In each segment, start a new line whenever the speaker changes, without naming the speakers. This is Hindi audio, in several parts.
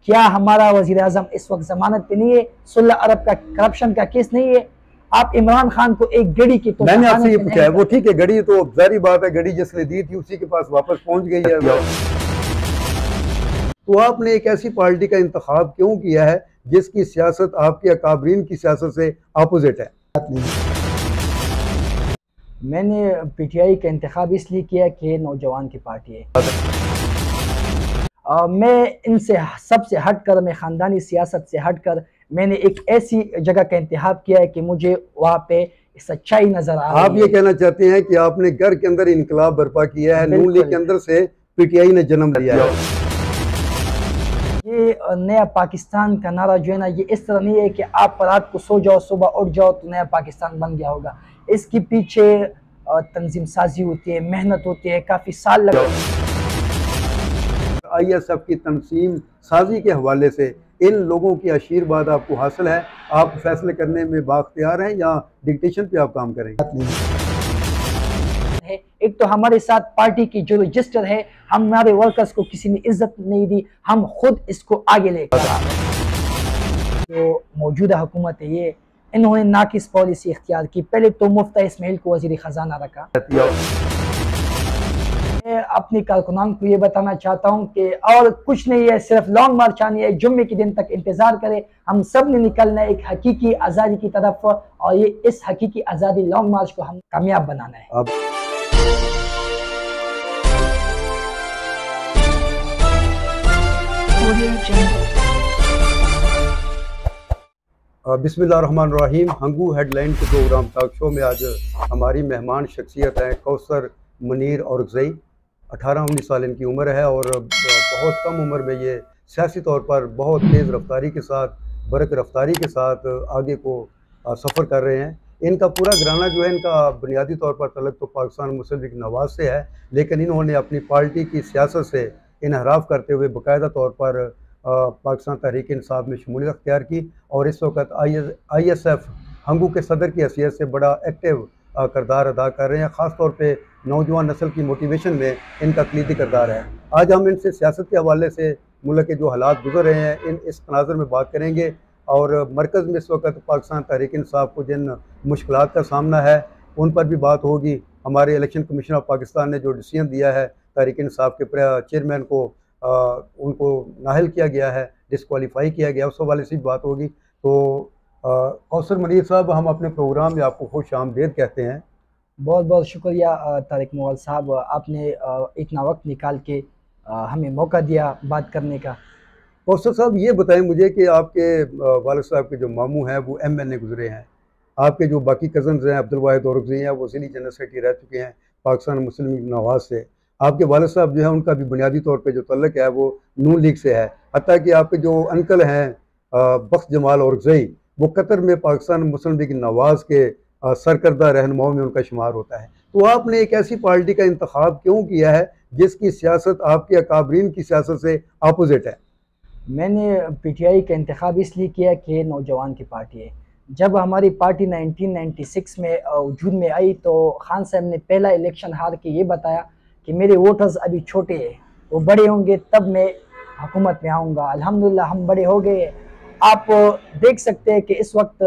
क्या हमारा वजीर आजम इस वक्त जमानत पे नहीं है? 16 अरब का करप्शन का केस नहीं है? आप इमरान खान को एक गड़ी की तो
मैंने आपसे ये पूछा है, वो ठीक है, गड़ी तो जारी बात है, गड़ी जिसने दी थी उसी के पास वापस पहुंच गई है। तो आपने एक ऐसी पार्टी का इंतखाब क्यों किया है जिसकी सियासत आपके अकाबरीन की सियासत से अपोजिट है?
मैंने पीटीआई का इंतखाब इसलिए किया कि नौजवान की पार्टी है। मैं इनसे सबसे हटकर, मैं ख़ानदानी सियासत से हटकर मैंने एक ऐसी जगह का इंतखाब किया है कि मुझे वहाँ पे सच्चाई नजर आ रही है।
आप ये कहना चाहते हैं कि आपने घर के अंदर इनकलाब बर्पा किया है, नून लीग के अंदर से पीटीआई ने जन्म लिया है।
ये नया पाकिस्तान का नारा जो है ना, ये इस तरह नहीं है कि आप रात को सो जाओ सुबह उठ जाओ तो नया पाकिस्तान बन गया होगा। इसके पीछे तंजीम साजी होती है, मेहनत होती है, काफ़ी साल लगते हैं।
ISF की तंजीम साजी के हवाले से इन लोगों की आशीर्वाद आपको हासिल है? आप फैसले करने में बाख्तियार हैं या डिक्टेशन पे आप काम करेंगे?
एक तो हमारे साथ पार्टी की जो रजिस्टर है, हमारे वर्कर्स को किसी ने इज्जत नहीं दी, हम खुद इसको आगे लेकर आ रहे। जो मौजूदा हुकूमत है ये, इन्होंने नाकिस पॉलिसी इख्तियार की। पहले तो मुफ्ता इस्माइल को वजीर खजाना रखा। मैं अपनी कारकुनान को ये बताना चाहता हूँ कि और कुछ नहीं है, सिर्फ लॉन्ग मार्च आनी है, जुम्मे के दिन तक इंतजार करें। हम सब ने निकलना है एक हकीकी आज़ादी की तरफ, और ये इस हकीकी आज़ादी लॉन्ग मार्च को हम कामयाब बनाना है।
बिस्मिल्लाहिर्रहमानिर्रहीम। हंगू हेडलाइन के प्रोग्राम टॉक शो में आज हमारी मेहमान शख्सियत हैं कौसर मुनीर औरकज़ई। 18-19 साल इनकी उम्र है और बहुत कम उम्र में ये सियासी तौर पर बहुत तेज़ रफ्तारी के साथ, बरक रफ्तारी के साथ आगे को सफ़र कर रहे हैं। इनका पूरा घराना जो है, इनका बुनियादी तौर पर तल्लुक़ तो पाकिस्तान मुस्लिम लीग नवाज़ से है, लेकिन इन्होंने अपनी पार्टी की सियासत से इनहराफ करते हुए बाकायदा तौर पर पाकिस्तान तहरीक इंसाफ में शमूलियत अख्तियार की और इस वक्त ISF हंगू के सदर की हैसियत से बड़ा एक्टिव किरदार अदा कर रहे हैं। ख़ास तौर पे नौजवान नस्ल की मोटिवेशन में इनका कलीदी किरदार है। आज हम इनसे सियासत के हवाले से मुल्क के जो हालात गुजर रहे हैं इस तनाज़ुर में बात करेंगे, और मरकज़ में इस वक्त पाकिस्तान तहरीक इंसाफ को जिन मुश्किलात का सामना है उन पर भी बात होगी। हमारे इलेक्शन कमीशन ऑफ पाकिस्तान ने जो डिसीजन दिया है तहरीक इंसाफ के चेयरमैन को उनको नाअहल किया गया है, डिस्क्वालीफाई किया गया, उस हवाले से भी बात होगी। तो कौसर मुनीर साहब, हम अपने प्रोग्राम में आपको खुश आमदीद कहते हैं।
बहुत बहुत शुक्रिया तारिक मुग़ल साहब, आपने इतना वक्त निकाल के हमें मौका दिया बात करने का।
कौसर साहब, ये बताएं मुझे कि आपके वालिद साहब के जो मामू हैं वो MNA गुजरे हैं, आपके जो बाकी कज़न्स हैं अब्दुल वाहिद औरकज़ई हैं वो ज़िली जनरल सेक्रेटरी रह चुके हैं पाकिस्तान मुस्लिम लीग नवाज़ से। आपके वालिद साहब जो है उनका भी बुनियादी तौर पे जो तल्लुक़ है वो नून लीग से है। हत्ता कि आपके जो अंकल हैं बख्श जमाल औरकज़ई, वो कतर में पाकिस्तान मुस्लिम लीग नवाज़ के सरकर्दा रहनुमाओं में उनका शुमार होता है। तो आपने एक ऐसी पार्टी का इंतखाब क्यों किया है जिसकी सियासत आपके अकाबरीन की सियासत से अपोजिट है?
मैंने पीटीआई का इंतखाब इसलिए किया कि नौजवान की पार्टी है। जब हमारी पार्टी 1996 में वजूद में आई तो खान साहब ने पहला इलेक्शन हार के ये बताया कि मेरे वोटर्स अभी छोटे हैं, वो बड़े होंगे तब मैं हुकूमत में आऊँगा। अल्हम्दुलिल्लाह हम बड़े हो गए। आप देख सकते हैं कि इस वक्त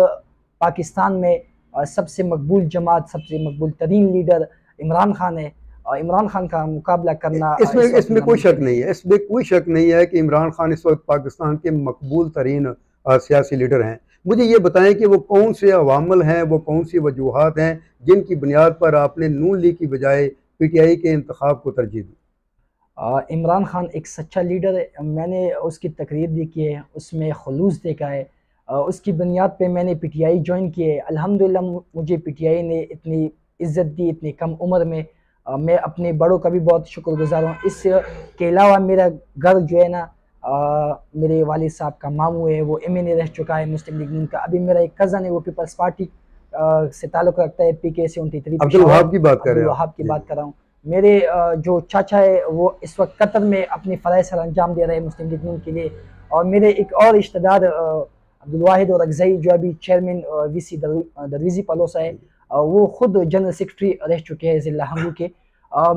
पाकिस्तान में सबसे मकबूल जमात, सबसे मकबूल तरीन लीडर इमरान खान है, और इमरान खान का मुकाबला करना
इसमें कोई शक नहीं है, इसमें कोई शक नहीं है कि इमरान खान इस वक्त पाकिस्तान के मकबूल तरीन सियासी लीडर हैं। मुझे ये बताएं कि वो कौन से अवामल हैं, वो कौन सी वजूहात हैं जिनकी बुनियाद पर आपने नून लीग की बजाय पीटीआई के इंतखाब को तरजीह दी?
इमरान खान एक सच्चा लीडर है। मैंने उसकी तकरीर देखी है, उसमें खुलूस देखा है, उसकी बुनियाद पे मैंने पीटीआई ज्वाइन की है। अल्हम्दुलिल्लाह मुझे पीटीआई ने इतनी इज़्ज़त दी इतनी कम उम्र में। मैं अपने बड़ों का भी बहुत शुक्रगुज़ार हूँ। इसके अलावा मेरा घर जो है ना, मेरे वालिद साहब का मामू है, वो MNA रह चुका है मुस्लिम लीग नून का। अभी मेरा एक कज़न है, वो पीपल्स पार्टी से ताल्लुक़ रखता है, PK से 23
अब्दुल वहाब की बात कर
रहा हूँ। मेरे जो चाचा है वो इस वक्त कतर में अपनी फ़राइज़ सर अंजाम दे रहे हैं मुस्लिम लीग नून के लिए। और मेरे एक और रिश्तेदार अब्दुल वाहिद औरकज़ई जो अभी चेयरमैन VC दरवीज़ी पलोसा है, वो खुद जनरल सेक्रेटरी रह चुके हैं ज़िला हंगू के।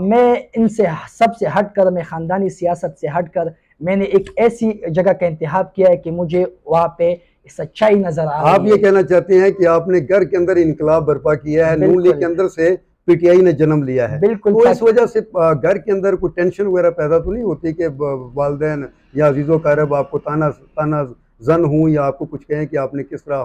मैं इनसे सबसे हटकर, मैं ख़ानदानी सियासत से हटकर मैंने एक ऐसी जगह का इंतखाब किया है कि मुझे वहाँ पे सच्चाई नजर आ रही है।
आप ये कहना चाहते हैं कि आपने घर के अंदर इनकलाब बर्पा किया है, नून लीग के अंदर से पीटीआई ने जन्म लिया है,
बिल्कुल।
तो इस वजह से घर के अंदर कोई टेंशन वगैरह पैदा तो नहीं होती कि वालिदैन या अजीज़ो कारब आपको ताना जन हूँ या आपको कुछ कहें कि आपने किस तरह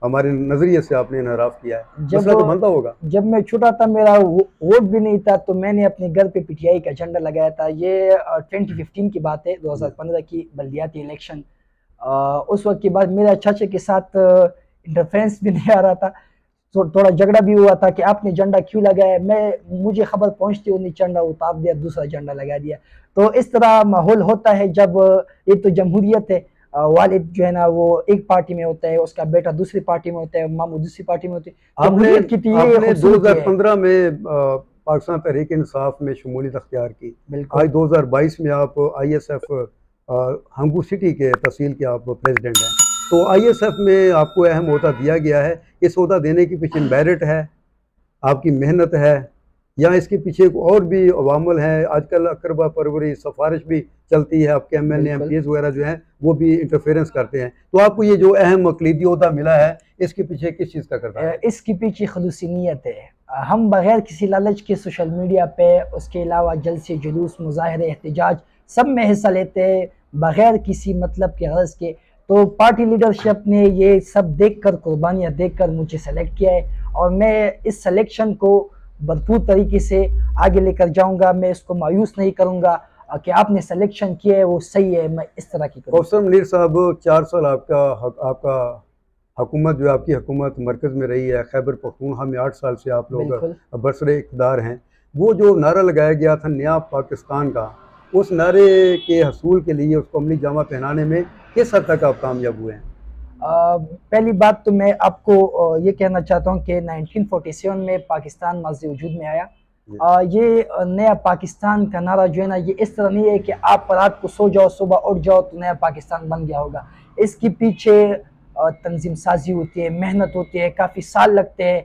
हमारे नजरिए से आपने इनहराफ किया है? मसला तो बनता होगा।
जब मैं छोटा था, मेरा वोट भी नहीं था, तो मैंने अपने घर पे पीटीआई का झंडा लगाया था। ये 2015 की बात है, 2015 की बल्दियाती इलेक्शन। उस वक्त के बाद मेरे चाचा के साथ इंटरफेरेंस भी नहीं आ रहा था, तो थोड़ा झगड़ा भी हुआ था कि आपने झंडा क्यों लगाया। मुझे खबर पहुंचती, उन्हें झंडा उतार दिया, दूसरा झंडा लगा दिया। तो इस तरह माहौल होता है जब एक तो जमहूरियत है, वालिद जो है ना वो एक पार्टी में होता है, उसका बेटा दूसरी पार्टी में होता है, मामू दूसरी पार्टी में होते हैं।
आपने 2015 में पाकिस्तान तहरीक इंसाफ में शमूलियत अख्तियार की। आज 2022 में आप ISF हंगू सिटी के तहसील के आप प्रेसिडेंट हैं। तो ISF में आपको अहम ओहदा दिया गया है। इस ओहदा देने के पीछे मेरिट है, आपकी मेहनत है, या इसके पीछे और भी अवामल हैं? आजकल अकरबा परवरी सिफारिश भी चलती है, आपके MLA MPs वगैरह जो हैं वो भी इंटरफेरेंस करते हैं। तो आपको ये जो अहम अक़लीदी ओहदा मिला है, इसके पीछे किस चीज़ का करता है?
इसके पीछे खलूसी नीयत है। हम बगैर किसी लालच के सोशल मीडिया पे, उसके अलावा जलसे, जुलूस, मुजाहरे, एहतजाज सब में हिस्सा लेते हैं बगैर किसी मतलब के गरज के। तो पार्टी लीडरशिप ने ये सब देखकर, कुर्बानियाँ देखकर मुझे सेलेक्ट किया है, और मैं इस सिलेक्शन को भरपूर तरीके से आगे लेकर जाऊंगा। मैं इसको मायूस नहीं करूंगा कि आपने सिलेक्शन किया है वो सही है, मैं इस तरह की करूँगा।
कौसर मुनीर साहब, 4 साल आपका हुकूमत जो आपकी हुकूमत मरकज़ में रही है, खैबर पख्तूनख्वा में 8 साल से आप लोग बरसरे इक़्तिदार हैं। वो जो नारा लगाया गया था नया पाकिस्तान का, उस नारे के हसूल के लिए उसको अमली जामा पहनाने में किस हद तक आप कामयाब हुए हैं?
पहली बात तो मैं आपको ये कहना चाहता हूँ कि 1947 में पाकिस्तान माज़ी वजूद में आया। ये नया पाकिस्तान का नारा जो है ना, ये इस तरह नहीं है कि आप रात को सो जाओ सुबह उठ जाओ तो नया पाकिस्तान बन गया होगा। इसके पीछे तंजीम साजी होती है, मेहनत होती है, काफ़ी साल लगते हैं।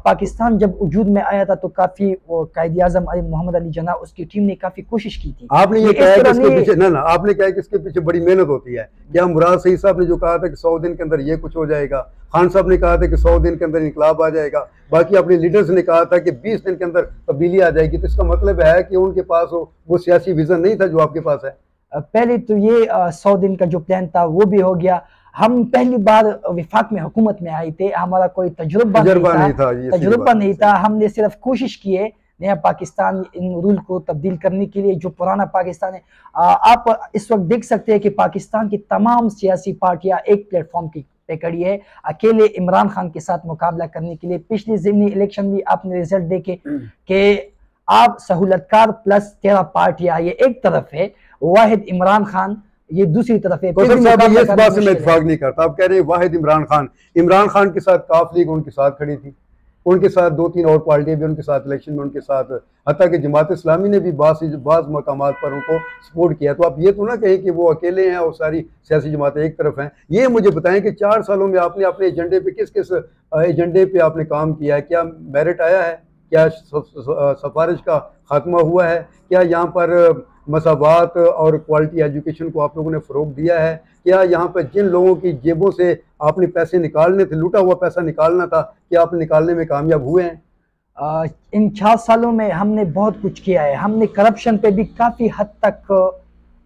पाकिस्तान जब वजूद में आया था तो काफ़ी कायद आज़म मोहम्मद अली जिन्ना, उसकी टीम ने काफ़ी कोशिश की थी।
आपने ये कहा कि इसके पीछे ना आपने कहा कि इसके पीछे बड़ी मेहनत होती है। क्या मुराद सईद साहब ने जो कहा था कि 100 दिन के अंदर ये कुछ हो जाएगा, खान साहब ने कहा था कि 100 दिन के अंदर इनकलाब आ जाएगा, बाकी अपने लीडर्स ने कहा था कि 20 दिन के अंदर तब्दीली आ जाएगी, तो इसका मतलब है कि उनके पास वो सियासी विजन नहीं था जो आपके पास है।
पहले तो ये 100 दिन का जो प्लान था वो भी हो गया। हम पहली बार विफाक में हुकूमत में आए थे, हमारा कोई तजुर्बा नहीं था। हमने सिर्फ कोशिश की है नया पाकिस्तान इन रूल को तब्दील करने के लिए। जो पुराना पाकिस्तान है, आप इस वक्त देख सकते हैं कि पाकिस्तान की तमाम सियासी पार्टियां एक प्लेटफॉर्म की पे खड़ी है अकेले इमरान खान के साथ मुकाबला करने के लिए। पिछली ज़िमनी इलेक्शन भी आपने रिजल्ट देखे कि आप सहूलतकार प्लस 13 पार्टियां, ये एक तरफ है, वाहिद इमरान खान ये दूसरी तरफ है।
इस बात से मैं इत्तेफाक नहीं करता। आप कह रहे हैं वाहिद इमरान खान के साथ काफ लीग उनके साथ खड़ी थी, उनके साथ 2-3 और पार्टियां भी उनके साथ इलेक्शन में उनके साथ, हत्ता कि जमात इस्लामी ने भी बाज़ मकामात पर उनको सपोर्ट किया। तो आप ये तो ना कहें कि वो अकेले हैं और सारी सियासी जमातें एक तरफ हैं। ये मुझे बताएं कि 4 सालों में आपने अपने एजेंडे पे किस किस एजेंडे पे आपने काम किया है? क्या मेरिट आया है? क्या सिफारिश का खात्मा हुआ है? क्या यहाँ पर मसावात और क्वालिटी एजुकेशन को आप लोगों ने फ़रोग दिया है? क्या यहाँ पर जिन लोगों की जेबों से आपने पैसे निकालने थे, लूटा हुआ पैसा निकालना था, क्या आप निकालने में कामयाब हुए हैं?
इन 4 सालों में हमने बहुत कुछ किया है। हमने करप्शन पे भी काफ़ी हद तक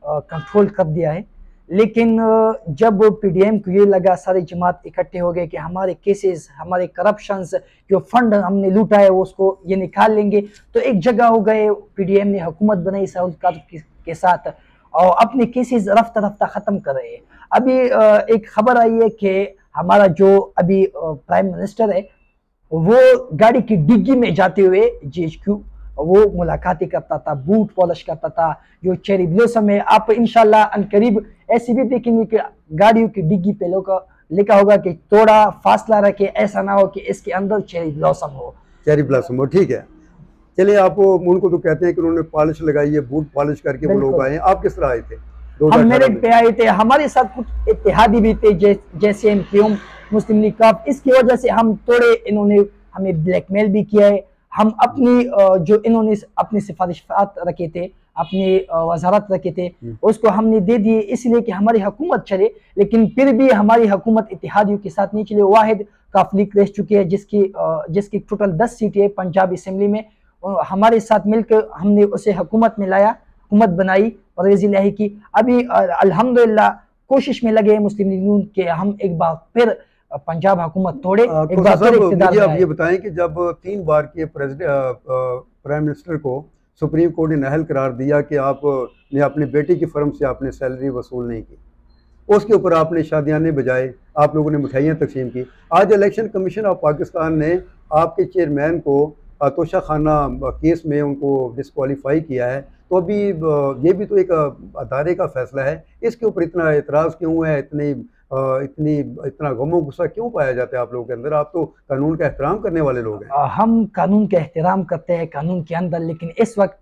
कंट्रोल कर दिया है। लेकिन जब PDM को ये लगा, सारे जमात इकट्ठे हो गए कि हमारे केसेस, हमारे करप्शंस, जो फंड हमने लूटा है वो उसको ये निकाल लेंगे, तो एक जगह हो गए। PDM ने हुकूमत बनाई सहूलत के साथ और अपने केसेस रफ्ता रफ्ता ख़त्म कर रहे हैं। अभी एक खबर आई है कि हमारा जो अभी प्राइम मिनिस्टर है वो गाड़ी की डिग्गी में जाते हुए GHQ वो मुलाकातें करता था, बूट पॉलिश करता था। जो चेरी ब्लॉसम है, आप इंशाल्लाह अनकरीब ऐसी भी देखेंगे कि गाड़ियों की डिग्गी पे लिखा होगा कि थोड़ा फासला रखे, ऐसा ना हो कि इसके अंदर चेरी ब्लॉसम हो।
ठीक है, चलिए। आप उनको तो कहते हैं कि उन्होंने पॉलिश लगाई है, बूट पॉलिश करके वो लोग आए। आप किस तरह आए थे?
हम मेरिट पे आए थे, हमारे साथ कुछ इत्तेहादी भी थे जैसे MQM मुस्लिम लीग काफ। इसकी वजह से हम थोड़े, इन्होंने हमें ब्लैकमेल भी किया है। हम अपनी जो इन्होंने अपनी सिफारिशात रखे थे अपनी वजारत रखे थे, उसको हमने दे दिए इसलिए कि हमारी हुकूमत चले, लेकिन फिर भी हमारी हुकूमत इत्तेहादियों के साथ नहीं चले। वाहिद काफलिक रह चुकी है जिसकी टोटल 10 सीटें पंजाब असम्बली में, हमारे साथ मिलकर हमने उसे हुकूमत में लाया, हुकूमत बनाई परवेज़ इलाही की। अभी अल्हम्दुलिल्लाह कोशिश में लगे मुस्लिम लीग नून के हम एक बार फिर पंजाब हुकूमत तोड़े, एक बार फिर इक़्तिदार में
आप ये बताएं कि जब 3 बार के प्राइम मिनिस्टर को सुप्रीम कोर्ट ने नाअहल करार दिया कि आपने अपनी बेटी की फर्म से आपने सैलरी वसूल नहीं की, उसके ऊपर आपने शादियाने बजाए, आप लोगों ने मिठाइयाँ तकसीम की। आज इलेक्शन कमीशन ऑफ पाकिस्तान ने आपके चेयरमैन को तोशा खाना केस में उनको डिस्क्वालीफाई किया है, तो अभी ये भी तो एक अदारे का फैसला है, इसके ऊपर इतना एतराज़ क्यों है, इतना गमो गुस्सा क्यों पाया जाता है आप लोगों के अंदर? आप तो कानून का एहतराम करने वाले लोग हैं।
हम कानून का एहतराम करते हैं कानून के अंदर, लेकिन इस वक्त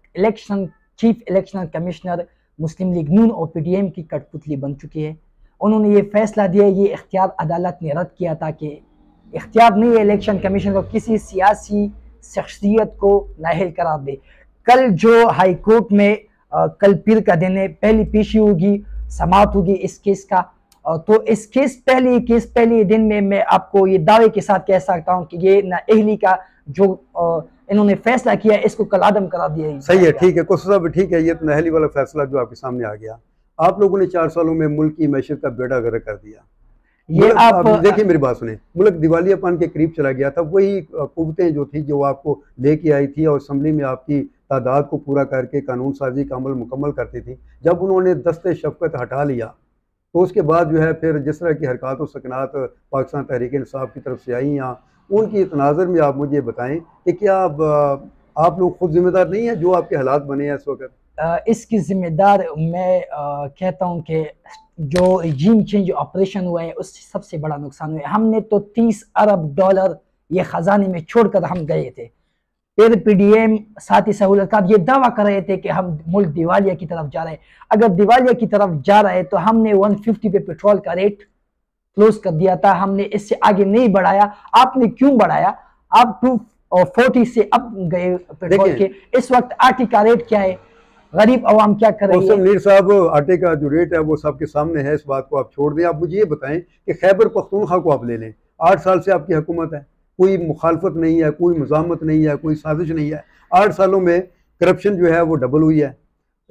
चीफ इलेक्शन कमिश्नर मुस्लिम लीग नून और PTM की कठपुतली बन चुकी है। उन्होंने ये फैसला दिया, ये इख्तियार अदालत ने रद्द किया था कि इख्तियार नहीं है इलेक्शन कमीशन को किसी सियासी शख्सियत को नाअहल करार दे। कल जो हाई कोर्ट में कल पीर का दिन है, पहली पेशी होगी, समाअत होगी इस केस का, तो इस पहले दिन में मैं आपको ये दावे के साथ कह सकता हूँ कि ये नाअहली का जो इन्होंने फैसला किया है इसको कल आदम करार दिया।
सही है, ठीक है कुछ साहब, ठीक है, ये तो नाअहली वाला फैसला जो आपके सामने आ गया। आप लोगों ने 4 सालों में मुल्क की मैशत का बेड़ा गर्क कर दिया। ये आप देखिए, मेरी बात सुने, मुल्क दिवालियापन के करीब चला गया था। वही कुव्वतें जो थी जो आपको लेके आई थी और असम्बली में आपकी तादाद को पूरा करके कानून साजी का अमल मुकम्मल करती थी, जब उन्होंने दस्ते शफ़क़त हटा लिया तो उसके बाद जो है फिर जिस तरह की हरकत व सकनात पाकिस्तान तहरीक इंसाफ की तरफ से आई हैं, उनकी तनाज़र में आप मुझे बताएं कि क्या आप लोग खुद जिम्मेदार नहीं हैं जो आपके हालात बने हैं इस वक्त?
इसकी जिम्मेदार मैं कहता हूं कि जो रिजीम चेंज ऑपरेशन हुआ है उससे सबसे बड़ा नुकसान हुआ है। हमने तो 30 अरब डॉलर ये खजाने में छोड़कर हम गए थे। फिर PDM साथी सहूलत ये दावा कर रहे थे कि हम मुल्क दिवालिया की तरफ जा रहे हैं। अगर दिवालिया की तरफ जा रहे हैं तो हमने 150 पे पेट्रोल का रेट क्लोज कर दिया था, हमने इससे आगे नहीं बढ़ाया। आपने क्यों बढ़ाया? आप 240 से अब गए पेट्रोल के। इस वक्त आटे का रेट क्या है? गरीब अवाम क्या कर रही है?
मीर साहब, आटे का जो रेट है वो सबके सामने है, इस बात को आप छोड़ दें। आप मुझे ये बताएं कि खैबर पख्तूनख्वा को आप ले लें, 8 साल से आपकी हुकूमत है, कोई मुखालफत नहीं है, कोई मज़ामत नहीं है, कोई साजिश नहीं है। 8 सालों में करप्शन जो है वो डबल हुई है।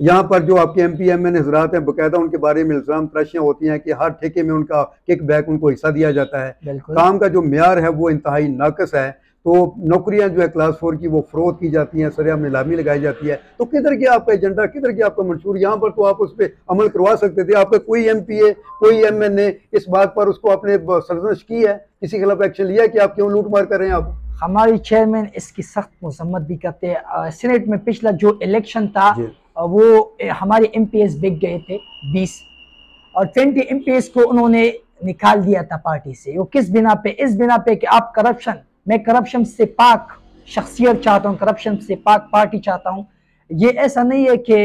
यहाँ पर जो आपके MP MN हजरात हैं, बाकायदा उनके बारे में इल्ज़ाम तराशियाँ होती हैं कि हर ठेके में उनका किक बैक, उनको हिस्सा दिया जाता है। काम का जो मेयार है वो इंतहाई नाकस है। तो नौकरियां जो है क्लास 4 की वो फ़रोख्त की जाती हैं, सरेआम नीलामी लगाई जाती है। तो किधर गया आपका एजेंडा, किधर गया आपका मंशूर? यहाँ पर तो आप उस पर अमल करवा सकते थे। आपका कोई MPA, कोई MNA इस बात पर उसको आपने सरजश की है, किसी के खिलाफ एक्शन लिया है कि आप क्यों लूट मार कर रहे हैं? आप
हमारी चेयरमैन इसकी सख्त मजम्मत भी करते हैं। सेनेट में पिछला जो इलेक्शन था वो हमारे MPs बिक गए थे 20 और 20 MPs को उन्होंने निकाल दिया था पार्टी से। वो किस बिना पे? इस बिना पे कि आप मैं करप्शन से पाक शख्सियत चाहता हूँ, करप्शन से पाक पार्टी चाहता हूँ। ये ऐसा नहीं है कि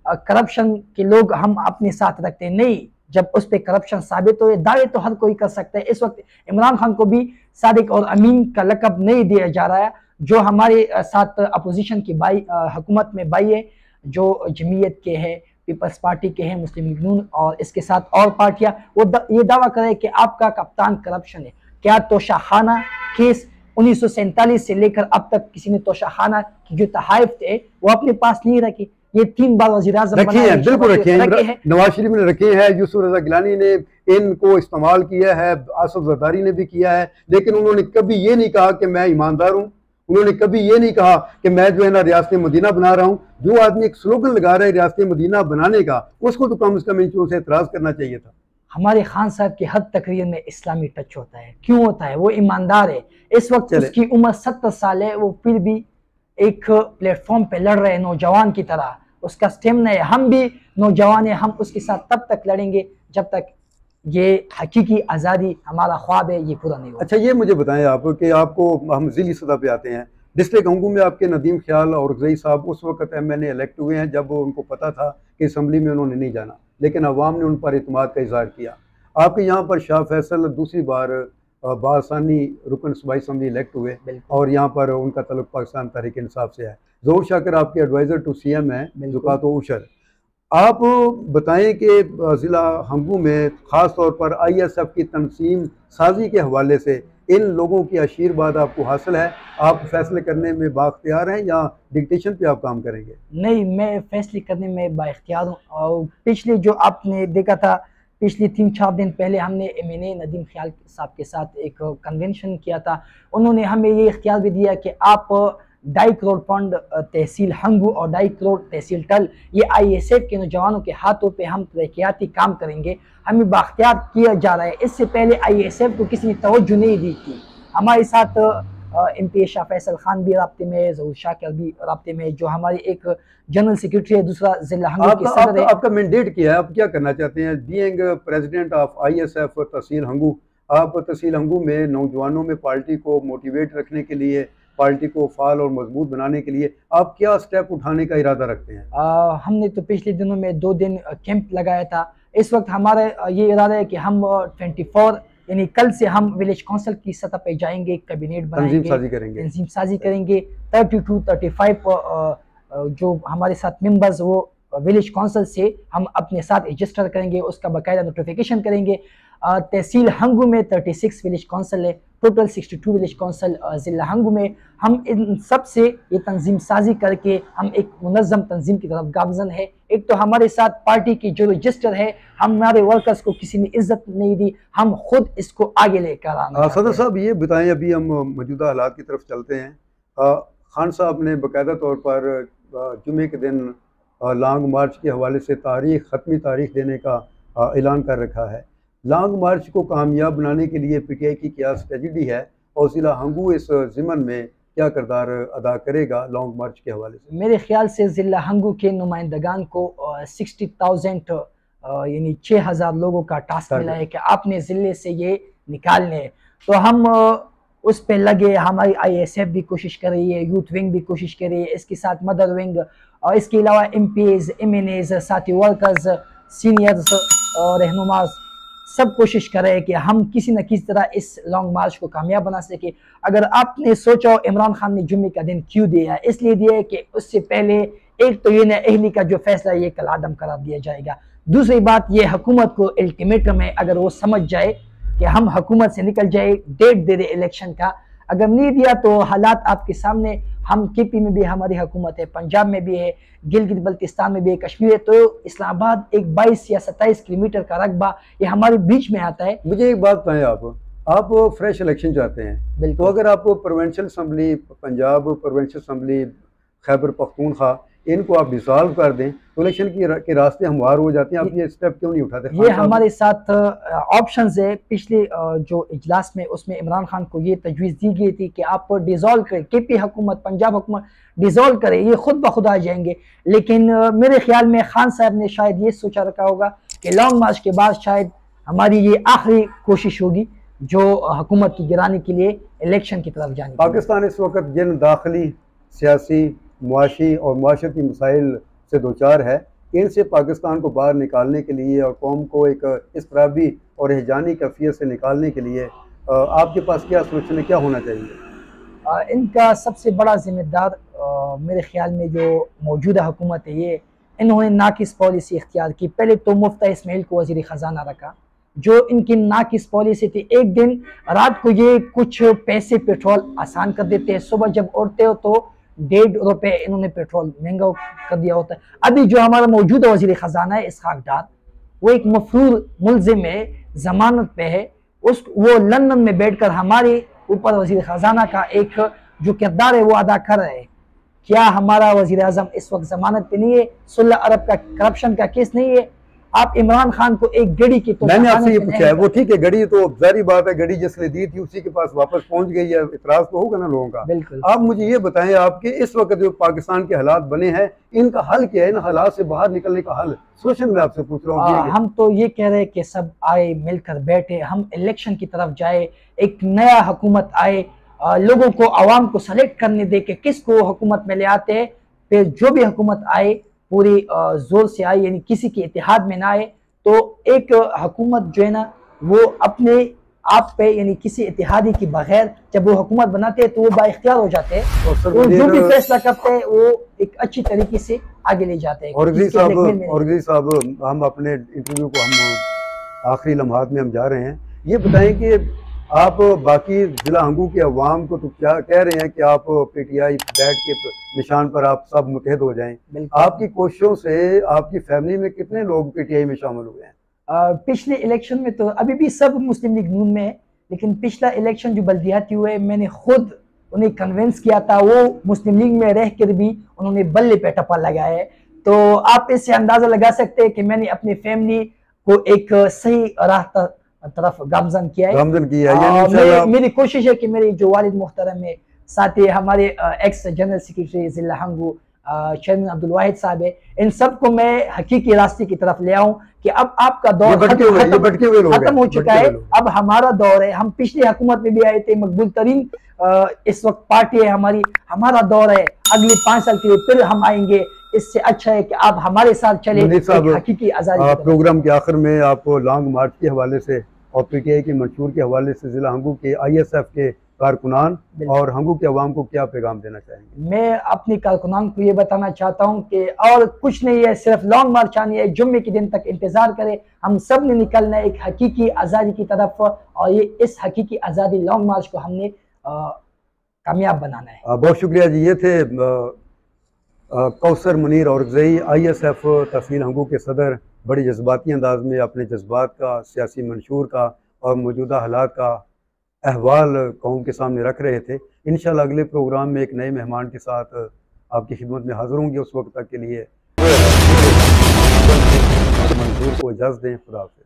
करप्शन के लोग हम अपने साथ रखते नहीं, जब उस पर करप्शन साबित हो, दावे तो हर कोई कर सकता है। इस वक्त इमरान खान को भी सादिक और अमीन का लकब नहीं दिया जा रहा है। जो हमारे साथ अपोजिशन की हुकूमत में भाई है, जो जमीयत के हैं, पीपल्स पार्टी के हैं, मुस्लिम लीग नून और इसके साथ और पार्टियां, वो ये दावा करे कि आपका कप्तान करप्शन है। क्या तोशाखाना केस 1947 से लेकर अब तक किसी ने तोशाखाना की जो तहाइफ थे वो अपने पास नहीं रखी? ये 3 बार वज़ीर-ए-आज़म
रखे हैं, बिल्कुल रखे हैं। नवाज शरीफ ने रखे हैं, यूसुफ रज़ा गिलानी ने इनको इस्तेमाल किया है, आसिफ ज़रदारी ने भी किया है, लेकिन उन्होंने कभी ये नहीं कहा कि मैं ईमानदार हूँ। उन्होंने कभी ये नहीं कहा कि मैं जो है ना रियासत मदीना बना रहा हूँ। जो आदमी एक स्लोगन लगा रहा है रियासत मदीना बनाने का, उसको तो कम से कम इन चीज़ों से एतराज़ करना चाहिए था।
हमारे खान साहब की हर तकरीर में इस्लामी टच होता है। क्यों होता है? वो ईमानदार है। इस वक्त उसकी उम्र 70 साल है, वो फिर भी एक प्लेटफॉर्म पे लड़ रहे हैं नौजवान की तरह। उसका स्टेमिना है। हम भी नौजवान है, हम उसके साथ तब तक लड़ेंगे जब तक ये हकीकी आज़ादी हमारा ख्वाब है ये पूरा नहीं होगा।
अच्छा, ये मुझे बताएं आप कि आपको हम ज़िली सतह पे आते हैं। डिस्ट्रिक्ट अंगू में आपके नदीम ख्याल और गज़ई साहब उस वक्त MNA इलेक्ट हुए हैं जब उनको पता था कि असम्बली में उन्होंने नहीं जाना, लेकिन अवाम ने उन पर इत्मीनान का इज़हार किया। आपके यहाँ पर शाह फैसल दूसरी बार बासानी रुकन सूबाई असम्बली इलेक्ट हुए और यहाँ पर उनका तल्लुक पाकिस्तान तहरीक इंसाफ से है। ज़ोहर शाकिर आपके एडवाइज़र टू CM हैं ज़ुकात व उशर। आप बताएं कि ज़िला हंगू में ख़ास तौर पर ISF की तनसीम साजी के हवाले से इन लोगों की आशीर्वाद आपको हासिल है, आप फैसले करने में बाख्तियार हैं या डिक्टेशन पे आप काम करेंगे?
नहीं, मैं फैसले करने में बाख्तियार हूँ। और पिछले जो आपने देखा था, पिछले 3-4 दिन पहले हमने MNA नदीम ख्याल साहब के साथ एक कन्वेंशन किया था। उन्होंने हमें ये इख्तियार भी दिया कि आप 2.5 करोड़ फंड तहसील हंगू और 2.5 करोड़ तहसील टल, ये ISF के नौजवानों के हाथों पे हम तरक्याती काम करेंगे, हमें बाख्तियार किया जा रहा है। इससे पहले ISF को किसी ने तवज्जो नहीं दी थी। हमारे साथ MP शाह फैसल खान भी राब्ते में, ज़ोहर शाकिर भी राब्ते में, जो हमारी एक जनरल सेक्रेटरी है, दूसरा जिला हंगू के सदर है।
आपका मैंडेट क्या है, आप क्या करना चाहते हैं? बीइंग प्रेसिडेंट ऑफ ISF तहसील हंगू, आप तहसील हंगू में नौजवानों में पार्टी को मोटिवेट रखने के लिए, पार्टी को फाल और मजबूत बनाने के लिए आप क्या स्टेप उठाने का इरादा रखते हैं?
हमने तो पिछले दिनों में 2 दिन कैंप लगाया था। इस वक्त हमारा ये इरादा है कि हम 24 यानी कल से हम विलेज काउंसिल की सतह पे जाएंगे, कैबिनेट बनाएंगे, तंजीम साजी करेंगे। 32-35 जो हमारे साथ मेंबर्स वो विलेज काउंसिल से हम अपने साथ रजिस्टर करेंगे, उसका बाकायदा नोटिफिकेशन करेंगे। तहसील हंगू में 36 विलेज काउंसिल है, टोटल 62 विलेज काउंसिल ज़िला हंगू में। हम इन सब से ये तंजीम साजी करके हम एक मुनज़्ज़म तंजीम की तरफ गामज़न है। एक तो हमारे साथ पार्टी की जो रजिस्टर है, हमारे वर्कर्स को किसी ने इज्जत नहीं दी, हम खुद इसको आगे लेकर आना।
सदर साहब ये बताएं, अभी हम मौजूदा हालात की तरफ चलते हैं। खान साहब ने बाकायदा तौर पर जुमे के दिन लॉन्ग मार्च के हवाले से ख़त्मी तारीख देने का ऐलान कर रखा है। लॉन्ग मार्च को कामयाब बनाने के लिए PTI की क्या स्ट्रेटजी है और ज़िला हंगू इस ज़िमन में क्या किरदार अदा करेगा लॉन्ग मार्च के हवाले से?
मेरे ख्याल से ज़िला हंगू के नुमाइंदगान को 60,000 यानी 6,000 लोगों का टास्क मिला है कि आपने ज़िले से ये निकालने हैं। तो हम उस पे लगे, हमारी ISF भी कोशिश कर रही है, यूथ विंग भी कोशिश कर रही है, इसके साथ मदर विंग और इसके अलावा MPs, MNAs, साथी वर्कर्स, सीनियर्स और रहनुमाज सब कोशिश कर रहे हैं कि हम किसी न किसी तरह इस लॉन्ग मार्च को कामयाब बना सके। अगर आपने सोचा इमरान खान ने जुम्मे का दिन क्यों दिया है, इसलिए दिया है कि उससे पहले एक तो ये नाअहली का जो फैसला ये कल आदम करार दिया जाएगा। दूसरी बात, ये हुकूमत को अल्टीमेटम है, अगर वो समझ जाए कि हम हुकूमत से निकल जाए, डेट दे दे इलेक्शन का। अगर नहीं दिया तो हालात आपके सामने, हम KP में भी हमारी हुकूमत है, पंजाब में भी है, गिलगित बल्तिस्तान में भी है, कश्मीर है, तो इस्लामाबाद एक 22 या 27 किलोमीटर का रकबा ये हमारे बीच में आता है।
मुझे एक बात बताएं, आप फ्रेश इलेक्शन चाहते हैं, तो अगर आप provincial assembly Punjab, provincial assembly Khyber Pakhtunkhwa, इनको आप डिसॉल्व कर दें तो इलेक्शन के रास्ते हमवार हो जाते हैं, आप ये स्टेप क्यों नहीं उठाते?
ये हमारे साथ ऑप्शंस है। पिछले जो इजलास में उसमें इमरान खान को ये तजवीज़ दी गई थी कि आप डिसॉल्व करें, KP हुकूमत, पंजाब हुकूमत डिसॉल्व करें, ये खुद ब खुद आ जाएंगे। लेकिन मेरे ख्याल में खान साहब ने शायद ये सोचा रखा होगा कि लॉन्ग मार्च के बाद शायद हमारी ये आखिरी कोशिश होगी जो हुकूमत की गिराने के लिए इलेक्शन की तरफ जाने।
पाकिस्तान इस वक्त जिन दाखिली सियासी, मुआशी और मुआशरती मसाइल से दो चार है, इनसे पाकिस्तान को बाहर निकालने के लिए और कौम को एक इसतराबी और हिजानी कैफियत से निकालने के लिए आपके पास क्या सोचने, क्या होना चाहिए?
इनका सबसे बड़ा जिम्मेदार मेरे ख्याल में जो मौजूदा हुकूमत है, ये इन्होंने नाकिस पॉलिसी इख्तियार की। पहले तो मुफ्ता इस्माइल को वज़ीर ख़जाना रखा, जो इनकी नाकिस पॉलिसी थी। एक दिन रात को ये कुछ पैसे पेट्रोल आसान कर देते हैं, सुबह जब उठते हो तो 1.5 रुपये इन्होंने पेट्रोल महंगा कर दिया होता है। अभी जो हमारा मौजूदा वज़ीर ख़जाना है इसहाक डार, वो एक मफरूर मुलजिम है, जमानत पे है, वो लंदन में बैठकर हमारे ऊपर वज़ीर ख़जाना का एक जो किरदार है वो अदा कर रहे हैं। क्या हमारा वज़ीर आज़म इस वक्त जमानत पे नहीं है? 16 अरब का करप्शन का केस नहीं है? आप इमरान खान को एक गड़ी की, तो
मैंने आपसे ये पूछा है, वो ठीक है, गड़ी तो जारी बात है, गड़ी जिसने दी थी उसी के पास वापस पहुंच गई है, इतराज तो होगा ना लोगों का।
बिल्कुल।
आप मुझे ये बताएं, आपके इस वक्त जो पाकिस्तान के हालात बने हैं, इनका हल क्या है? इन हालात से बाहर निकलने का हल सोशल में आपसे पूछ रहा हूँ।
हम तो ये कह रहे हैं कि सब आए, मिलकर बैठे, हम इलेक्शन की तरफ जाए, एक नया हुकूमत आए, लोगों को, आवाम को सेलेक्ट करने दे कि किसको हुकूमत में ले आते हैं। फिर जो भी हुकूमत आए पूरी जोर से आए, यानी किसी के इत्तेहाद में ना आए। तो एक हुकूमत जो है ना वो अपने आप पे यानी किसी इत्तेहादी के बगैर जब वो हुकूमत बनाते हैं तो वो बाइख्तियार हो जाते हैं
और
वो जो भी फैसला करते हैं वो एक अच्छी तरीके से आगे ले जाते हैं।
और साहब हम अपने इंटरव्यू को हम आखिरी लम्हात में हम जा रहे हैं, ये बताएं कि आप बाकी जिला हंगू के अवाम को तो क्या कह रहे हैं कि आप पीटीआई बैठ के निशान पर आप सब मुतहद हो जाएं। आपकी कोशिशों से आपकी फैमिली में कितने लोग पीटीआई में शामिल हुए हैं?
पिछले इलेक्शन में तो अभी भी सब मुस्लिम लीग नून में है, लेकिन पिछला इलेक्शन जो बल्दियाती हुए मैंने खुद उन्हें कन्विंस किया था, वो मुस्लिम लीग में रह कर भी उन्होंने बल्ले पे टप्पा लगाया है। तो आप इससे अंदाजा लगा सकते हैं कि मैंने अपनी फैमिली को एक सही राह तरफ गामजन किया है। मेरी कोशिश है कि मेरे जो वालिद मुहतरम है, साथ ही हमारे एक्स जनरल सेक्रेटरी जिला हंगू चेयरमैन अब्दुल वाहिद साहब है, इन सबको मैं हकीकी रास्ते की तरफ ले आऊं कि अब आपका दौर खत्म हो चुका है, अब हमारा दौर है। हम पिछली हुकूमत में भी आए थे, मकबूल तरीन इस वक्त पार्टी है हमारी, हमारा दौर है, अगले 5 साल के लिए फिर हम आएंगे। इससे अच्छा है कि आप हमारे साथ चले हकीकी आजादी।
प्रोग्राम के आखिर में आप लॉन्ग मार्च के हवाले से और पीटीआई के मंशूर के हवाले से जिला हंगू के ISF के कारकुनान और हंगू के अवाम को क्या पैगाम देना चाहेंगे?
मैं अपनी कारकुनान को ये बताना चाहता हूँ कि और कुछ नहीं है, सिर्फ लॉन्ग मार्च आनी है, जुम्मे के दिन तक इंतजार करें। हम सब ने निकलना है एक हकीकी आज़ादी की तरफ, और ये इस हकीकी आज़ादी लॉन्ग मार्च को हमने कामयाब बनाना है।
बहुत शुक्रिया जी। ये थे कौसर मुनीर औरकज़ई ISF तहसील हंगू के सदर, बड़ी जज्बाती अंदाज में अपने जज्बात का, सियासी मंशूर का और मौजूदा हालात का अहवाल कौम के सामने रख रहे थे। इंशाल्लाह अगले प्रोग्राम में एक नए मेहमान के साथ आपकी खिदमत में हाजिर होंगे। उस वक्त तक के लिए मंजूर को इजाज़त दें। खुदा हाफ़िज़।